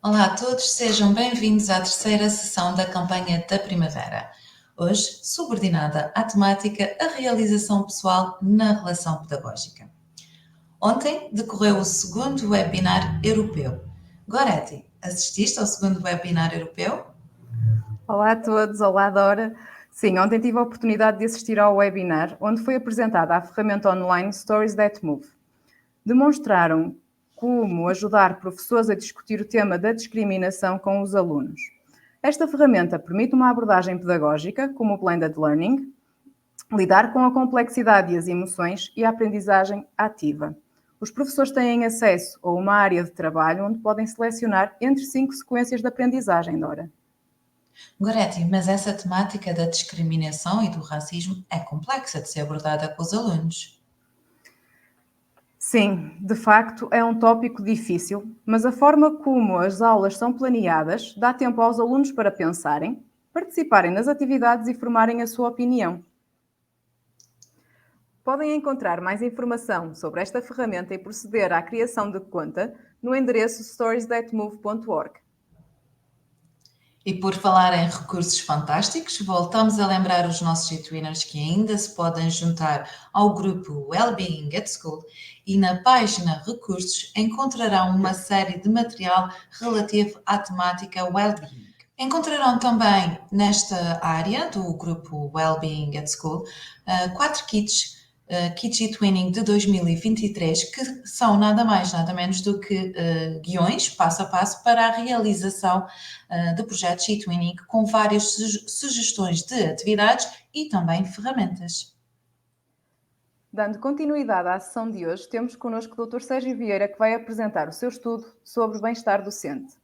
Olá a todos, sejam bem-vindos à terceira sessão da campanha da Primavera. Hoje, subordinada à temática A Realização Pessoal na Relação Pedagógica. Ontem decorreu o segundo webinar europeu. Goretti, assististe ao segundo webinar europeu? Olá a todos, olá Dora. Sim, ontem tive a oportunidade de assistir ao webinar, onde foi apresentada a ferramenta online Stories That Move. Demonstraram como ajudar professores a discutir o tema da discriminação com os alunos. Esta ferramenta permite uma abordagem pedagógica, como o Blended Learning, lidar com a complexidade e as emoções e a aprendizagem ativa. Os professores têm acesso a uma área de trabalho onde podem selecionar entre 5 sequências de aprendizagem, Dora. Goretti, mas essa temática da discriminação e do racismo é complexa de ser abordada com os alunos. Sim, de facto é um tópico difícil, mas a forma como as aulas são planeadas dá tempo aos alunos para pensarem, participarem nas atividades e formarem a sua opinião. Podem encontrar mais informação sobre esta ferramenta e proceder à criação de conta no endereço storiesthatmove.org. E por falar em recursos fantásticos, voltamos a lembrar os nossos e-twiners que ainda se podem juntar ao grupo Wellbeing at School e na página Recursos encontrarão uma série de material relativo à temática Wellbeing. Encontrarão também nesta área do grupo Wellbeing at School 4 kits e-twinning de 2023, que são nada mais, nada menos do que guiões, passo a passo, para a realização de projetos e-twinning com várias sugestões de atividades e também ferramentas. Dando continuidade à sessão de hoje, temos connosco o Dr. Sérgio Vieira, que vai apresentar o seu estudo sobre o bem-estar docente.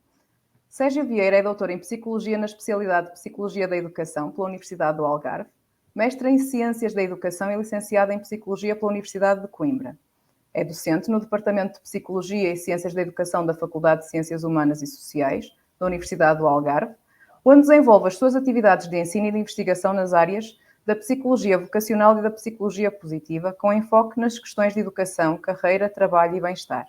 Sérgio Vieira é doutor em Psicologia na especialidade de Psicologia da Educação pela Universidade do Algarve, mestre em Ciências da Educação e licenciado em Psicologia pela Universidade de Coimbra. É docente no Departamento de Psicologia e Ciências da Educação da Faculdade de Ciências Humanas e Sociais da Universidade do Algarve, onde desenvolve as suas atividades de ensino e de investigação nas áreas da psicologia vocacional e da psicologia positiva, com enfoque nas questões de educação, carreira, trabalho e bem-estar.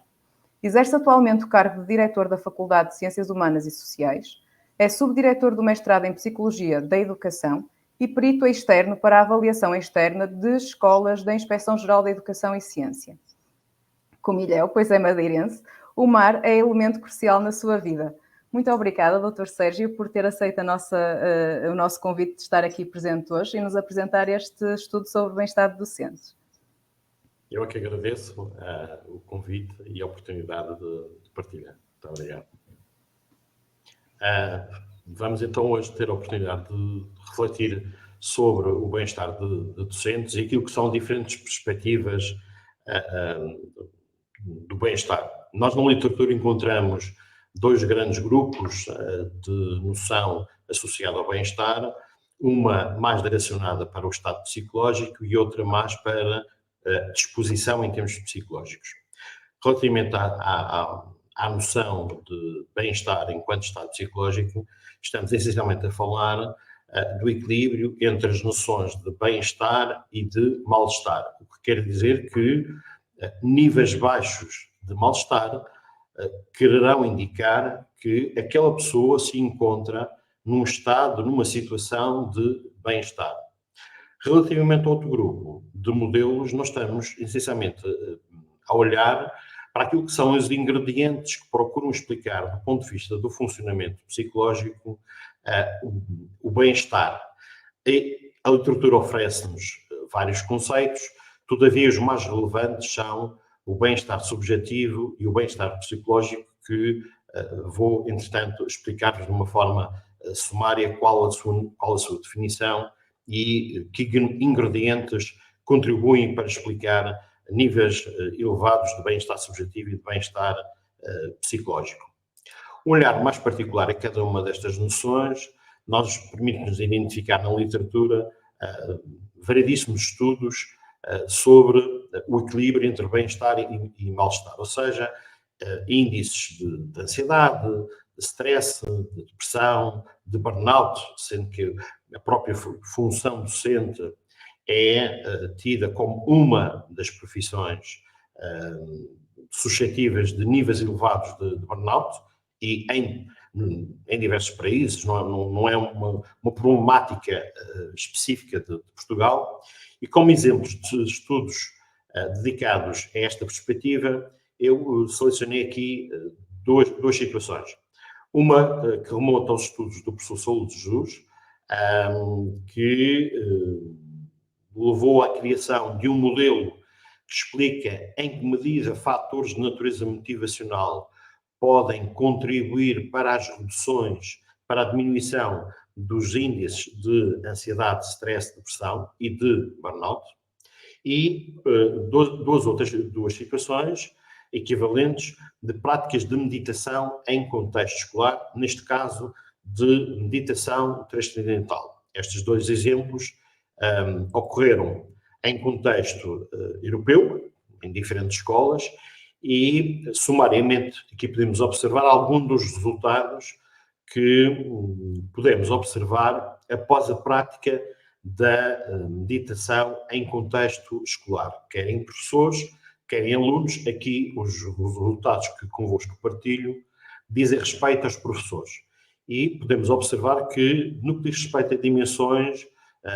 Exerce atualmente o cargo de diretor da Faculdade de Ciências Humanas e Sociais, é subdiretor do mestrado em Psicologia da Educação e perito externo para a avaliação externa de escolas da Inspeção-Geral da Educação e Ciência. Como ilhéu, pois é madeirense, o mar é elemento crucial na sua vida. Muito obrigada, Dr. Sérgio, por ter aceito o nosso convite de estar aqui presente hoje e nos apresentar este estudo sobre o bem-estar de docentes. Eu é que agradeço o convite e a oportunidade de partilhar. Muito obrigado. Vamos então hoje ter a oportunidade de refletir sobre o bem-estar de docentes e aquilo que são diferentes perspectivas do bem-estar. Nós na literatura encontramos dois grandes grupos de noção associada ao bem-estar, uma mais direcionada para o estado psicológico e outra mais para a disposição em termos psicológicos. Relativamente à noção de bem-estar enquanto estado psicológico, estamos essencialmente a falar do equilíbrio entre as noções de bem-estar e de mal-estar, o que quer dizer que níveis baixos de mal-estar quererão indicar que aquela pessoa se encontra num estado, numa situação de bem-estar. Relativamente a outro grupo de modelos, nós estamos essencialmente a olhar para aquilo que são os ingredientes que procuram explicar, do ponto de vista do funcionamento psicológico, o bem-estar. E a literatura oferece-nos vários conceitos, todavia os mais relevantes são o bem-estar subjetivo e o bem-estar psicológico, que vou, entretanto, explicar-vos de uma forma sumária qual a sua definição e que ingredientes contribuem para explicar níveis elevados de bem-estar subjetivo e de bem-estar psicológico. Um olhar mais particular a cada uma destas noções permite-nos identificar na literatura variedíssimos estudos sobre o equilíbrio entre bem-estar e mal-estar, ou seja, índices de ansiedade, de stress, de depressão, de burnout, sendo que a própria função docente é tida como uma das profissões suscetíveis de níveis elevados de burnout, e em diversos países, não é uma problemática específica de Portugal, e como exemplos de estudos dedicados a esta perspectiva, eu selecionei aqui duas situações. Uma que remonta aos estudos do professor Saúl de Jesus, que levou à criação de um modelo que explica em que medida fatores de natureza motivacional podem contribuir para as reduções, para a diminuição dos índices de ansiedade, stress, depressão e de burnout. E duas situações equivalentes de práticas de meditação em contexto escolar, neste caso de meditação transcendental. Estes dois exemplos ocorreram em contexto europeu, em diferentes escolas, e sumariamente aqui podemos observar alguns dos resultados que podemos observar após a prática da meditação em contexto escolar, querem professores, querem alunos. Aqui os resultados que convosco partilho dizem respeito aos professores. E podemos observar que, no que diz respeito a dimensões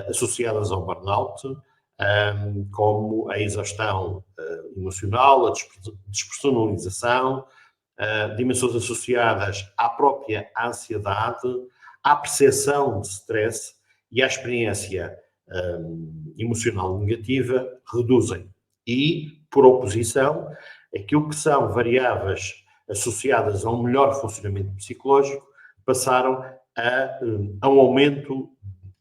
associadas ao burnout, como a exaustão emocional, a despersonalização, dimensões associadas à própria ansiedade, à percepção de stress e à experiência emocional negativa, reduzem. E, por oposição, aquilo que são variáveis associadas a um melhor funcionamento psicológico passaram a um aumento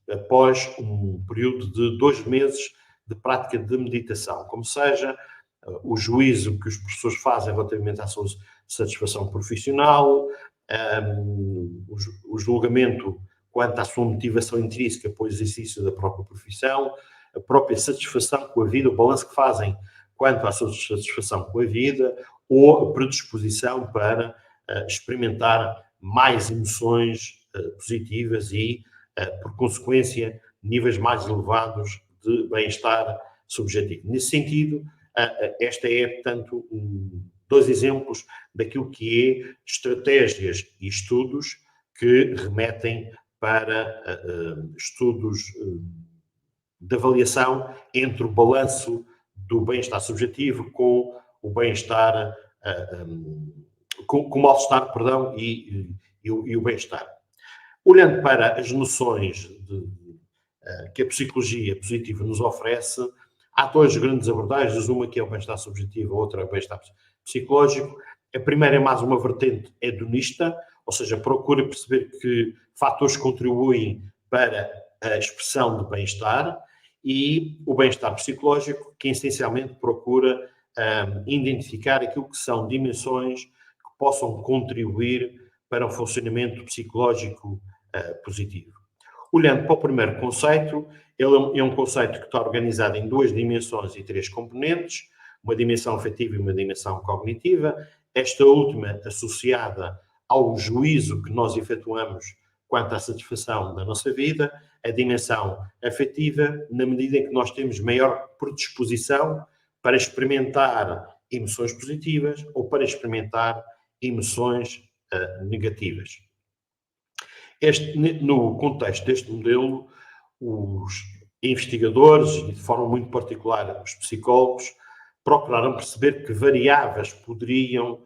após um período de 2 meses de prática de meditação, como seja o juízo que os professores fazem relativamente à sua satisfação profissional, o julgamento quanto à sua motivação intrínseca para o exercício da própria profissão, a própria satisfação com a vida, o balanço que fazem quanto à sua satisfação com a vida, ou a predisposição para experimentar mais emoções positivas e, por consequência, níveis mais elevados de bem-estar subjetivo. Nesse sentido, esta é, portanto, 2 exemplos daquilo que é estratégias e estudos que remetem para estudos de avaliação entre o balanço do bem-estar subjetivo com o bem-estar, com o mal-estar, perdão, e o bem-estar. Olhando para as noções que a psicologia positiva nos oferece, há 2 grandes abordagens, uma que é o bem-estar subjetivo, a outra é o bem-estar psicológico. A primeira é mais uma vertente hedonista, ou seja, procura perceber que fatores contribuem para a expressão de bem-estar, e o bem-estar psicológico, que essencialmente procura identificar aquilo que são dimensões que possam contribuir para um funcionamento psicológico positivo. Olhando para o primeiro conceito, ele é um conceito que está organizado em 2 dimensões e 3 componentes, uma dimensão afetiva e uma dimensão cognitiva, esta última associada ao juízo que nós efetuamos quanto à satisfação da nossa vida, a dimensão afetiva, na medida em que nós temos maior predisposição para experimentar emoções positivas ou para experimentar emoções negativas. No contexto deste modelo, os investigadores, e de forma muito particular os psicólogos, procuraram perceber que variáveis poderiam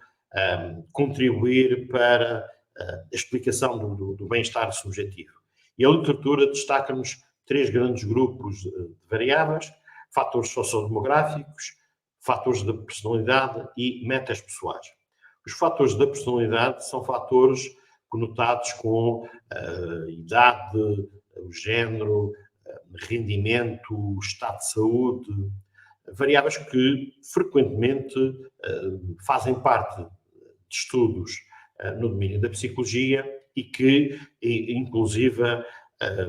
contribuir para a explicação do bem-estar subjetivo. E a literatura destaca-nos 3 grandes grupos de variáveis: fatores sociodemográficos, fatores da personalidade e metas pessoais. Os fatores da personalidade são fatores conotados com a idade, o género, rendimento, estado de saúde, variáveis que frequentemente fazem parte de estudos no domínio da psicologia e que, inclusive,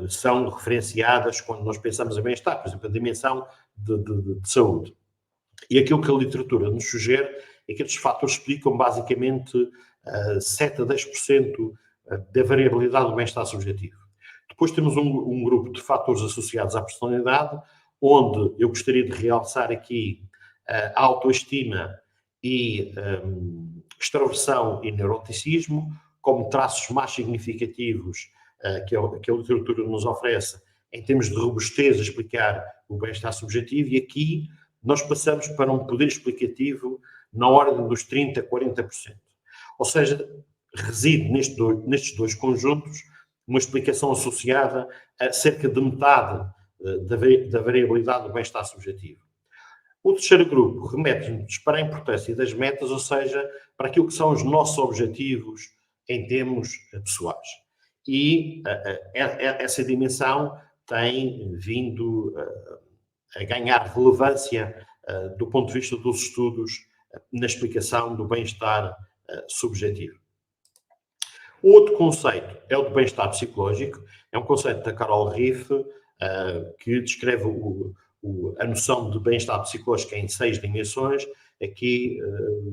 são referenciadas quando nós pensamos em bem-estar, por exemplo, a dimensão de saúde. E aquilo que a literatura nos sugere é que estes fatores explicam basicamente 7 a 10% da variabilidade do bem-estar subjetivo. Depois temos um grupo de fatores associados à personalidade, onde eu gostaria de realçar aqui a autoestima e extroversão e neuroticismo, como traços mais significativos que a literatura nos oferece em termos de robustez a explicar o bem-estar subjetivo, e aqui nós passamos para um poder explicativo na ordem dos 30% a 40%. Ou seja, reside nestes dois conjuntos uma explicação associada a cerca de metade da variabilidade do bem-estar subjetivo. O terceiro grupo remete-nos para a importância das metas, ou seja, para aquilo que são os nossos objetivos em termos pessoais. E essa dimensão tem vindo a ganhar relevância do ponto de vista dos estudos na explicação do bem-estar subjetivo. O outro conceito é o de bem-estar psicológico. É um conceito da Carol Riff, que descreve a noção de bem-estar psicológico em 6 dimensões. Aqui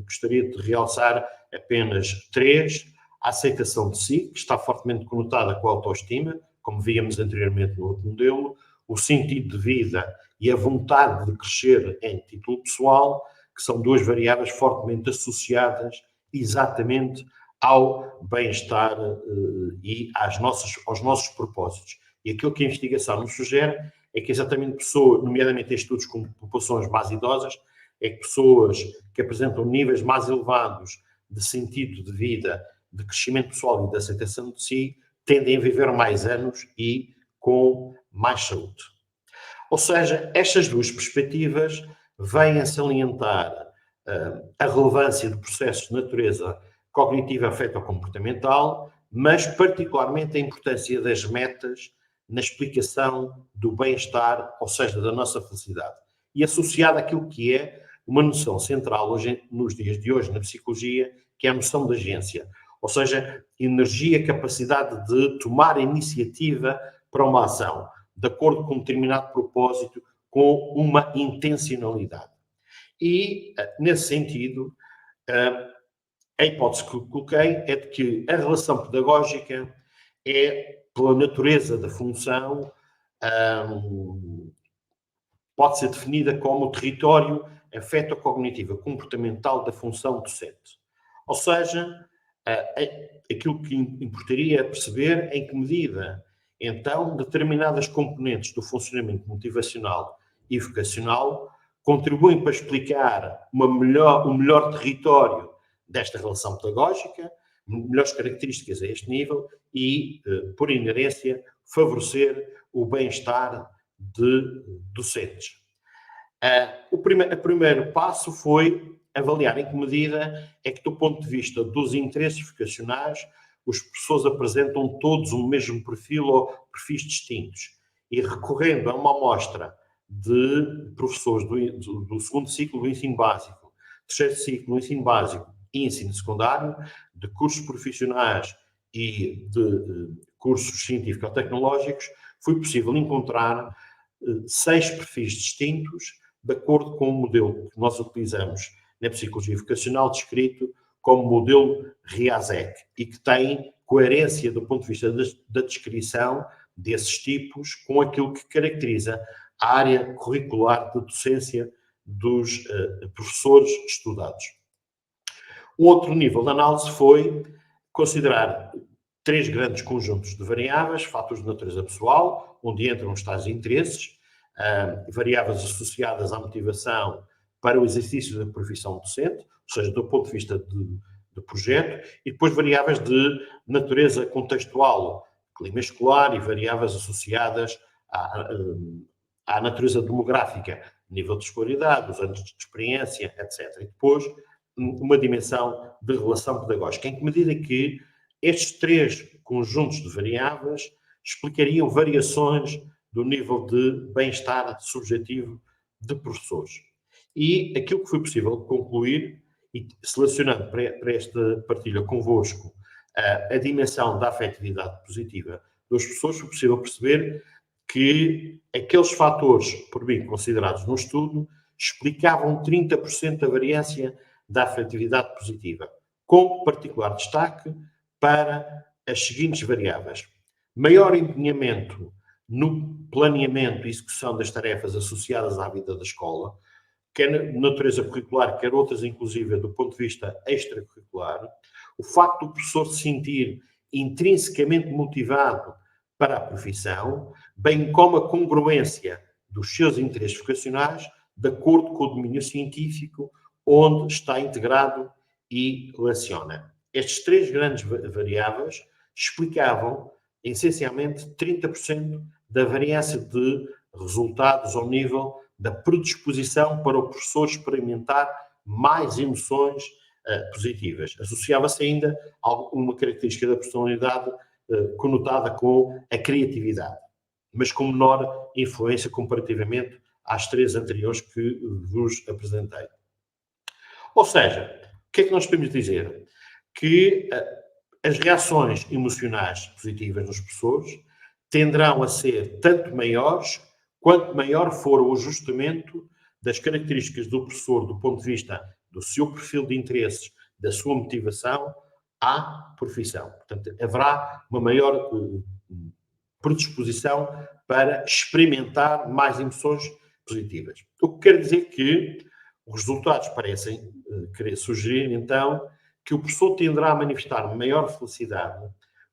gostaria de realçar apenas 3. A aceitação de si, que está fortemente conotada com a autoestima, como víamos anteriormente no outro modelo, o sentido de vida e a vontade de crescer em título pessoal, que são 2 variáveis fortemente associadas exatamente ao bem-estar e aos nossos propósitos. E aquilo que a investigação nos sugere é que exatamente pessoas, nomeadamente em estudos com populações mais idosas, é que pessoas que apresentam níveis mais elevados de sentido de vida, de crescimento pessoal e de aceitação de si, tendem a viver mais anos e com mais saúde. Ou seja, estas 2 perspectivas vêm a salientar a relevância de processos de natureza cognitiva, afeto-comportamental, mas particularmente a importância das metas na explicação do bem-estar, ou seja, da nossa felicidade. E associada àquilo que é uma noção central hoje, nos dias de hoje na psicologia, que é a noção de agência. Ou seja, energia, capacidade de tomar a iniciativa para uma ação, de acordo com um determinado propósito, com uma intencionalidade. E, nesse sentido, a hipótese que coloquei é de que a relação pedagógica é, pela natureza da função, pode ser definida como o território afeto-cognitivo comportamental da função docente. Ou seja, aquilo que importaria perceber em que medida, então, determinadas componentes do funcionamento motivacional e vocacional contribuem para explicar um melhor território desta relação pedagógica, melhores características a este nível e, por inerência, favorecer o bem-estar de docentes. O primeiro passo foi avaliar em que medida é que, do ponto de vista dos interesses vocacionais, os professores apresentam todos o mesmo perfil ou perfis distintos. E recorrendo a uma amostra de professores do segundo ciclo do ensino básico, terceiro ciclo do ensino básico e ensino secundário, de cursos profissionais e de cursos científico-tecnológicos, foi possível encontrar 6 perfis distintos de acordo com o modelo que nós utilizamos na psicologia vocacional, descrito como modelo RIASEC, e que tem coerência do ponto de vista da descrição desses tipos com aquilo que caracteriza a área curricular de docência dos professores estudados. Um outro nível de análise foi considerar 3 grandes conjuntos de variáveis: fatores de natureza pessoal, onde entram os tais interesses, variáveis associadas à motivação para o exercício da profissão docente, ou seja, do ponto de vista de projeto, e depois variáveis de natureza contextual, clima escolar, e variáveis associadas à natureza demográfica, nível de escolaridade, os anos de experiência, etc. E depois uma dimensão de relação pedagógica, em que medida que estes 3 conjuntos de variáveis explicariam variações do nível de bem-estar subjetivo de professores. E aquilo que foi possível concluir, e selecionando para esta partilha convosco a dimensão da afetividade positiva dos professores, foi possível perceber que aqueles fatores, por mim, considerados no estudo, explicavam 30% da variância da afetividade positiva, com particular destaque para as seguintes variáveis: maior empenhamento no planeamento e execução das tarefas associadas à vida da escola, quer de natureza curricular, quer outras, inclusive, do ponto de vista extracurricular particular, o facto do professor se sentir intrinsecamente motivado para a profissão, bem como a congruência dos seus interesses vocacionais de acordo com o domínio científico onde está integrado e leciona. Estes três grandes variáveis explicavam, essencialmente, 30% da variância de resultados ao nível da predisposição para o professor experimentar mais emoções positivas. Associava-se ainda a uma característica da personalidade conotada com a criatividade, mas com menor influência comparativamente às três anteriores que vos apresentei. Ou seja, o que é que nós podemos dizer? Que as reações emocionais positivas nos professores tenderão a ser tanto maiores quanto maior for o ajustamento das características do professor do ponto de vista do seu perfil de interesses, da sua motivação à profissão. Portanto, haverá uma maior predisposição para experimentar mais emoções positivas. O que quer dizer que os resultados parecem querer sugerir, então, que o professor tenderá a manifestar maior felicidade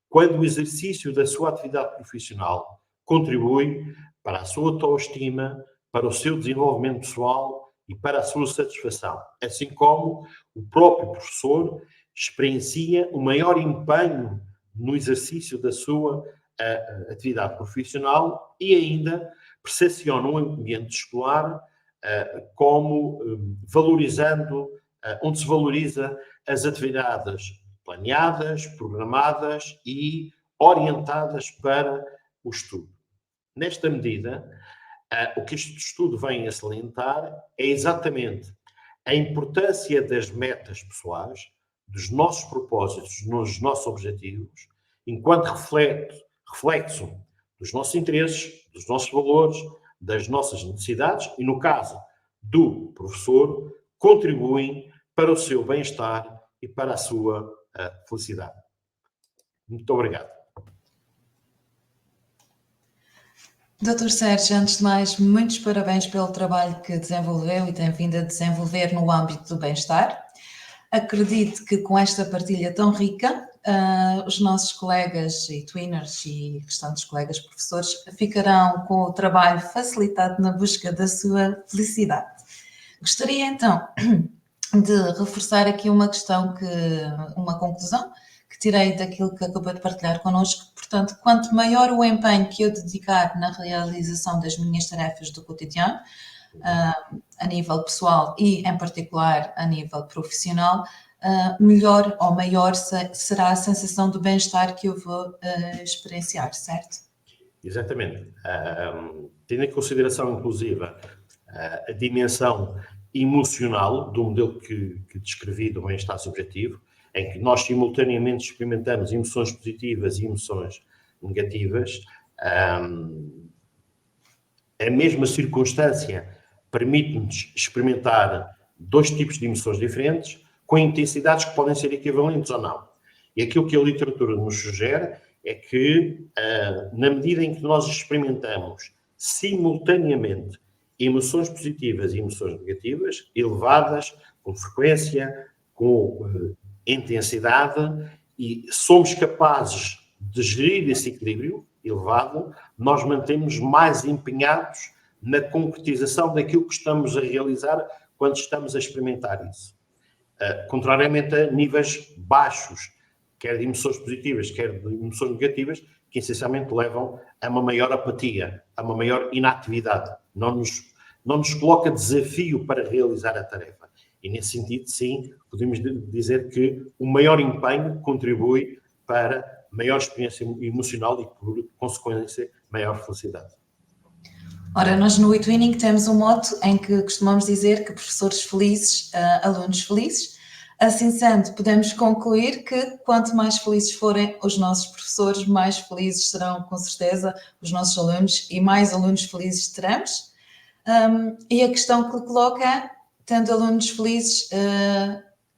quando o exercício da sua atividade profissional contribui para a sua autoestima, para o seu desenvolvimento pessoal e para a sua satisfação, assim como o próprio professor experiencia um maior empenho no exercício da sua atividade profissional e ainda percepciona um ambiente escolar como valorizando, onde se valoriza as atividades planeadas, programadas e orientadas para o estudo. Nesta medida, o que este estudo vem a salientar é exatamente a importância das metas pessoais, dos nossos propósitos, dos nossos objetivos, enquanto reflexo dos nossos interesses, dos nossos valores, das nossas necessidades e, no caso do professor, contribuem para o seu bem-estar e para a sua felicidade. Muito obrigado. Dr. Sérgio, antes de mais, muitos parabéns pelo trabalho que desenvolveu e tem vindo a desenvolver no âmbito do bem-estar. Acredito que com esta partilha tão rica, os nossos colegas e twiners e restantes colegas professores ficarão com o trabalho facilitado na busca da sua felicidade. Gostaria então de reforçar aqui uma conclusão que tirei daquilo que acabou de partilhar connosco. Portanto, quanto maior o empenho que eu dedicar na realização das minhas tarefas do cotidiano, a nível pessoal e, em particular, a nível profissional, melhor ou maior será a sensação de bem-estar que eu vou experienciar, certo? Exatamente. Tendo em consideração, inclusive, a dimensão emocional do modelo que descrevi do bem-estar subjetivo, em que nós simultaneamente experimentamos emoções positivas e emoções negativas, a mesma circunstância permite-nos experimentar dois tipos de emoções diferentes, com intensidades que podem ser equivalentes ou não. E aquilo que a literatura nos sugere é que, na medida em que nós experimentamos simultaneamente emoções positivas e emoções negativas, elevadas, com frequência, com intensidade, e somos capazes de gerir esse equilíbrio elevado, nós mantemos mais empenhados na concretização daquilo que estamos a realizar quando estamos a experimentar isso. Contrariamente a níveis baixos, quer de emoções positivas, quer de emoções negativas, que essencialmente levam a uma maior apatia, a uma maior inatividade. Não nos coloca desafio para realizar a tarefa. E nesse sentido, sim, podemos dizer que o maior empenho contribui para maior experiência emocional e, por consequência, maior felicidade. Ora, nós no eTwinning temos um mote em que costumamos dizer que professores felizes, alunos felizes. Assim sendo, podemos concluir que quanto mais felizes forem os nossos professores, mais felizes serão, com certeza, os nossos alunos e mais alunos felizes teremos. E a questão que coloca é, tendo alunos felizes,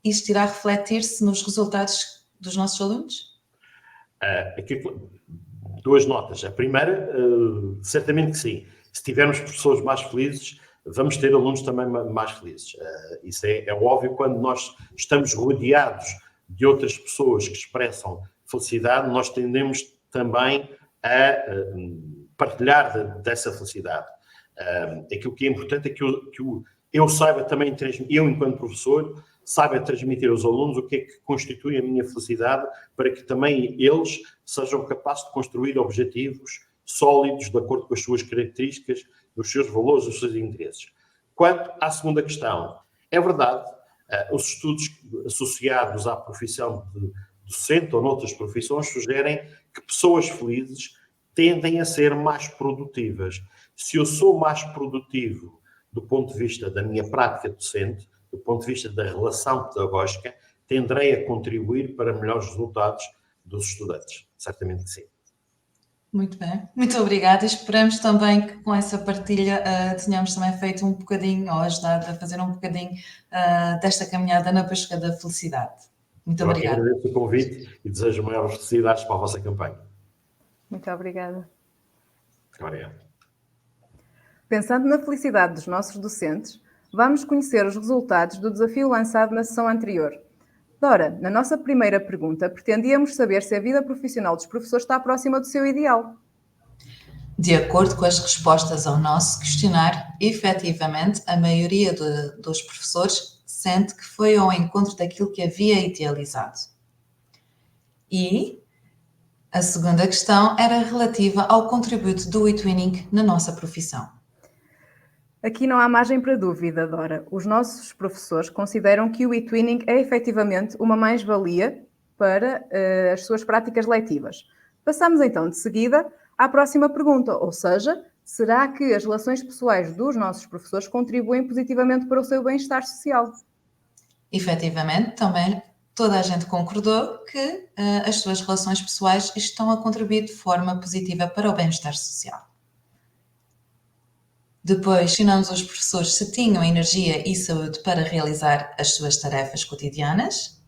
isto irá refletir-se nos resultados dos nossos alunos? Aqui, duas notas. A primeira, certamente que sim. Se tivermos professores mais felizes, vamos ter alunos também mais felizes. Isso é óbvio quando nós estamos rodeados de outras pessoas que expressam felicidade, nós tendemos também a partilhar dessa felicidade. Aquilo que é importante é que eu saiba também transmitir, eu enquanto professor, saiba transmitir aos alunos o que é que constitui a minha felicidade, para que também eles sejam capazes de construir objetivos sólidos, de acordo com as suas características, os seus valores, os seus interesses. Quanto à segunda questão, é verdade, os estudos associados à profissão de docente ou noutras profissões sugerem que pessoas felizes tendem a ser mais produtivas. Se eu sou mais produtivo do ponto de vista da minha prática docente, do ponto de vista da relação pedagógica, tenderei a contribuir para melhores resultados dos estudantes. Certamente que sim. Muito bem, muito obrigada. Esperamos também que com essa partilha tenhamos também feito um bocadinho, ou ajudado a fazer um bocadinho desta caminhada na busca da felicidade. Muito obrigada. Eu agradeço o convite e desejo maiores felicidades para a vossa campanha. Muito obrigada. Obrigado. Pensando na felicidade dos nossos docentes, vamos conhecer os resultados do desafio lançado na sessão anterior. Dora, na nossa primeira pergunta, pretendíamos saber se a vida profissional dos professores está próxima do seu ideal. De acordo com as respostas ao nosso questionário, efetivamente, a maioria dos professores sente que foi ao encontro daquilo que havia idealizado. E a segunda questão era relativa ao contributo do eTwinning na nossa profissão. Aqui não há margem para dúvida, Dora. Os nossos professores consideram que o eTwinning é efetivamente uma mais-valia para as suas práticas letivas. Passamos então de seguida à próxima pergunta, ou seja, será que as relações pessoais dos nossos professores contribuem positivamente para o seu bem-estar social? Efetivamente, também toda a gente concordou que as suas relações pessoais estão a contribuir de forma positiva para o bem-estar social. Depois, questionamos os professores se tinham energia e saúde para realizar as suas tarefas cotidianas.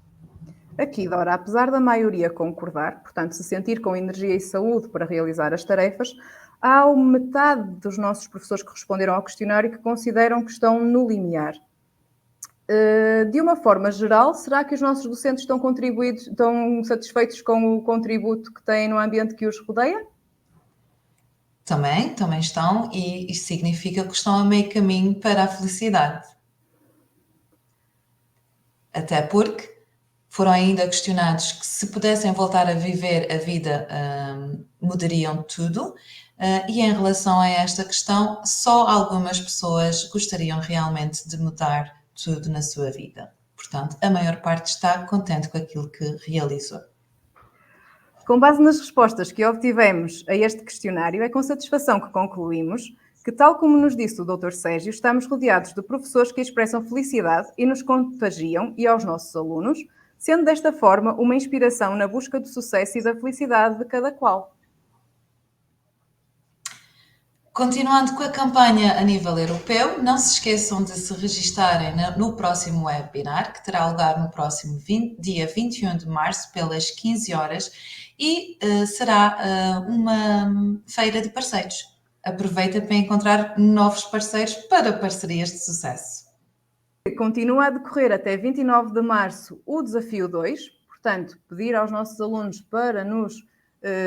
Aqui, Dora, apesar da maioria concordar, portanto, se sentir com energia e saúde para realizar as tarefas, há metade dos nossos professores que responderam ao questionário que consideram que estão no limiar. De uma forma geral, será que os nossos docentes estão satisfeitos com o contributo que têm no ambiente que os rodeia? Também estão, e isto significa que estão a meio caminho para a felicidade. Até porque foram ainda questionados que se pudessem voltar a viver a vida, mudariam tudo, e em relação a esta questão, só algumas pessoas gostariam realmente de mudar tudo na sua vida. Portanto, a maior parte está contente com aquilo que realizou. Com base nas respostas que obtivemos a este questionário, é com satisfação que concluímos que, tal como nos disse o Dr. Sérgio, estamos rodeados de professores que expressam felicidade e nos contagiam e aos nossos alunos, sendo desta forma uma inspiração na busca do sucesso e da felicidade de cada qual. Continuando com a campanha a nível europeu, não se esqueçam de se registarem no próximo webinar, que terá lugar no próximo dia 21 de março, pelas 15 horas, e será uma feira de parceiros. Aproveita para encontrar novos parceiros para parcerias de sucesso. Continua a decorrer até 29 de março o Desafio 2, portanto, pedir aos nossos alunos para nos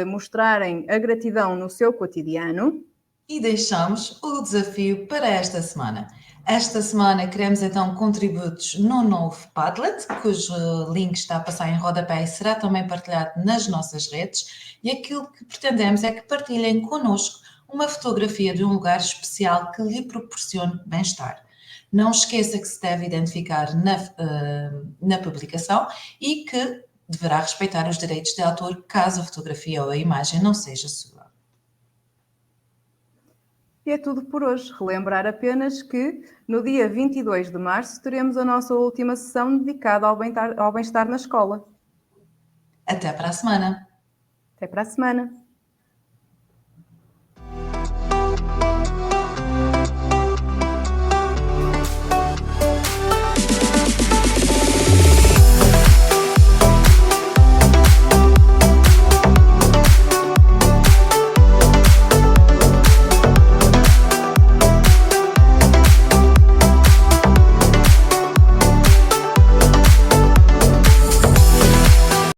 mostrarem a gratidão no seu cotidiano. E deixamos o desafio para esta semana. Esta semana queremos então contributos no novo Padlet, cujo link está a passar em rodapé e será também partilhado nas nossas redes. E aquilo que pretendemos é que partilhem connosco uma fotografia de um lugar especial que lhe proporcione bem-estar. Não esqueça que se deve identificar na publicação e que deverá respeitar os direitos de autor caso a fotografia ou a imagem não seja sua. E é tudo por hoje. Relembrar apenas que no dia 22 de março teremos a nossa última sessão dedicada ao bem-estar na escola. Até para a semana. Até para a semana.